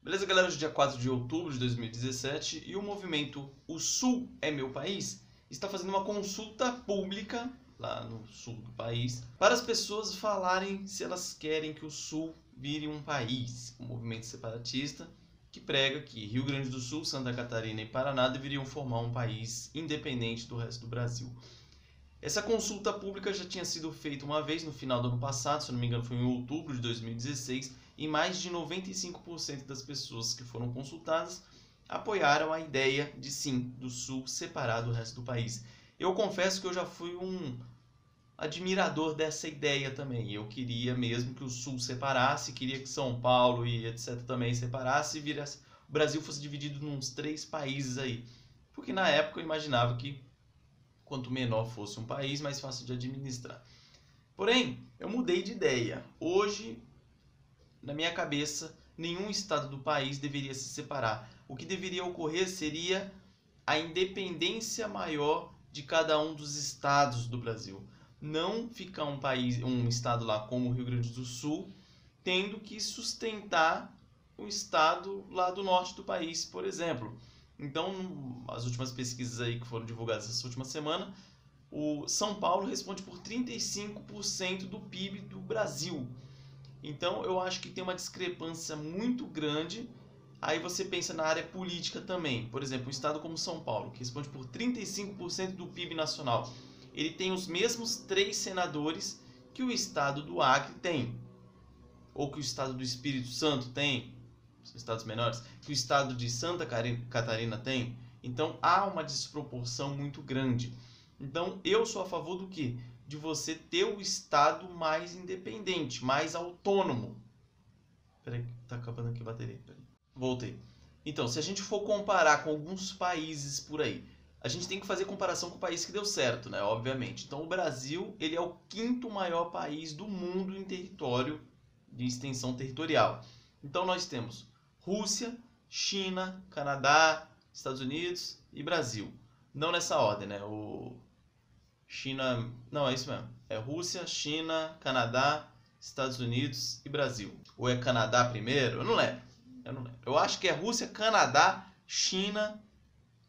Beleza, galera? Hoje é dia 4 de outubro de 2017 e o movimento O Sul é Meu País está fazendo uma consulta pública lá no sul do país para as pessoas falarem se elas querem que o Sul vire um país. Um movimento separatista que prega que Rio Grande do Sul, Santa Catarina e Paraná deveriam formar um país independente do resto do Brasil. Essa consulta pública já tinha sido feita uma vez no final do ano passado, se não me engano foi em outubro de 2016, e mais de 95% das pessoas que foram consultadas apoiaram a ideia de sim, do Sul separar do resto do país. Eu confesso que eu já fui um admirador dessa ideia também. Eu queria mesmo que o Sul separasse, queria que São Paulo e etc. também separasse e virasse, o Brasil fosse dividido em uns 3 países aí. Porque na época eu imaginava que quanto menor fosse um país, mais fácil de administrar. Porém, eu mudei de ideia. Hoje, na minha cabeça, nenhum estado do país deveria se separar. O que deveria ocorrer seria a independência maior de cada um dos estados do Brasil. Não ficar um estado lá como o Rio Grande do Sul, tendo que sustentar um estado lá do norte do país, por exemplo. Então, as últimas pesquisas aí que foram divulgadas essa última semana, o São Paulo responde por 35% do PIB do Brasil. Então, eu acho que tem uma discrepância muito grande. Aí você pensa na área política também. Por exemplo, um estado como São Paulo, que responde por 35% do PIB nacional. Ele tem os mesmos 3 senadores que o estado do Acre tem. Ou que o estado do Espírito Santo tem. Os estados menores, que o estado de Santa Catarina tem. Então há uma desproporção muito grande. Então eu sou a favor do quê? De você ter o estado mais independente, mais autônomo. Peraí, tá acabando aqui a bateria. Peraí. Voltei. Então, se a gente for comparar com alguns países por aí, a gente tem que fazer comparação com o país que deu certo, né? Obviamente. Então o Brasil, ele é o 5º maior país do mundo em território, de extensão territorial. Então nós temos Rússia, China, Canadá, Estados Unidos e Brasil. Não nessa ordem, né? China... Não, é isso mesmo. É Rússia, China, Canadá, Estados Unidos e Brasil. Ou é Canadá primeiro? Eu não lembro. Eu acho que é Rússia, Canadá, China,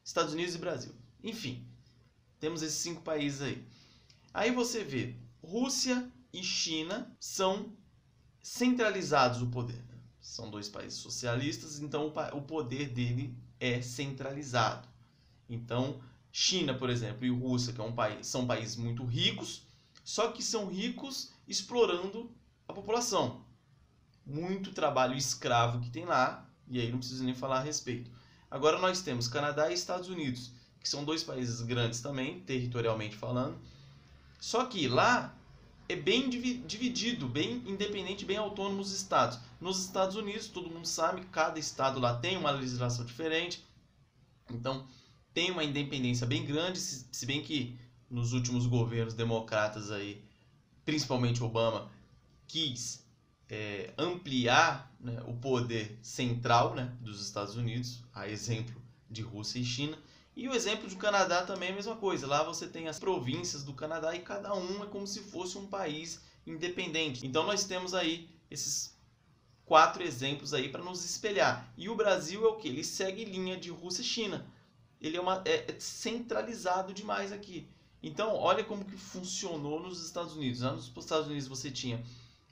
Estados Unidos e Brasil. Enfim, temos esses 5 países aí. Aí você vê, Rússia e China são centralizados o poder. São 2 países socialistas, então o poder dele é centralizado. Então, China, por exemplo, e Rússia, que são países muito ricos, só que são ricos explorando a população. Muito trabalho escravo que tem lá, e aí não preciso nem falar a respeito. Agora nós temos Canadá e Estados Unidos, que são 2 países grandes também, territorialmente falando. Só que lá é bem dividido, bem independente, bem autônomo os estados. Nos Estados Unidos, todo mundo sabe, cada estado lá tem uma legislação diferente. Então, tem uma independência bem grande, se bem que nos últimos governos democratas aí, principalmente Obama, quis ampliar, né, o poder central, né, dos Estados Unidos, a exemplo de Rússia e China. E o exemplo do Canadá também é a mesma coisa. Lá você tem as províncias do Canadá e cada um é como se fosse um país independente. Então nós temos aí esses 4 exemplos aí para nos espelhar. E o Brasil é o que? Ele segue linha de Rússia e China. Ele é centralizado demais aqui. Então olha como que funcionou nos Estados Unidos. Nos Estados Unidos você tinha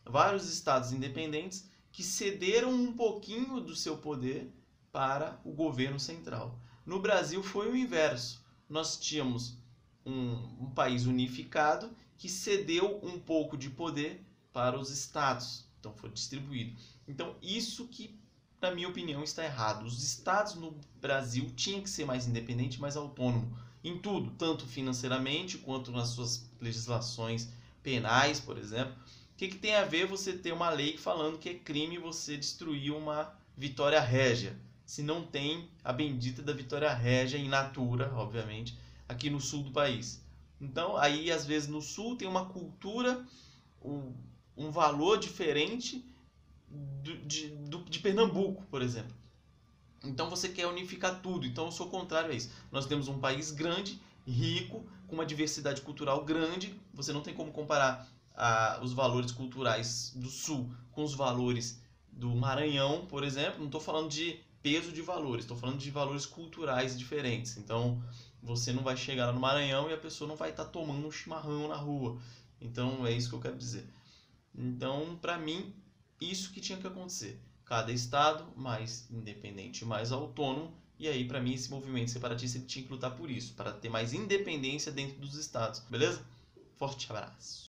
vários estados independentes que cederam um pouquinho do seu poder para o governo central. No Brasil foi o inverso. Nós tínhamos um país unificado que cedeu um pouco de poder para os estados. Então foi distribuído. Então isso que, na minha opinião, está errado. Os estados no Brasil tinham que ser mais independentes, mais autônomos em tudo, tanto financeiramente quanto nas suas legislações penais, por exemplo. O que tem a ver você ter uma lei falando que é crime você destruir uma Vitória Régia? Se não tem a bendita da Vitória Régia in natura, obviamente, aqui no sul do país. Então, aí às vezes no sul tem uma cultura, um valor diferente de Pernambuco, por exemplo. Então você quer unificar tudo. Então eu sou contrário a isso. Nós temos um país grande, rico, com uma diversidade cultural grande. Você não tem como comparar os valores culturais do sul com os valores do Maranhão, por exemplo, não estou falando de peso de valores, estou falando de valores culturais diferentes. Então, você não vai chegar lá no Maranhão e a pessoa não vai estar tomando um chimarrão na rua. Então, é isso que eu quero dizer. Então, para mim, isso que tinha que acontecer. Cada estado mais independente, mais autônomo. E aí, para mim, esse movimento separatista ele tinha que lutar por isso, para ter mais independência dentro dos estados. Beleza? Forte abraço.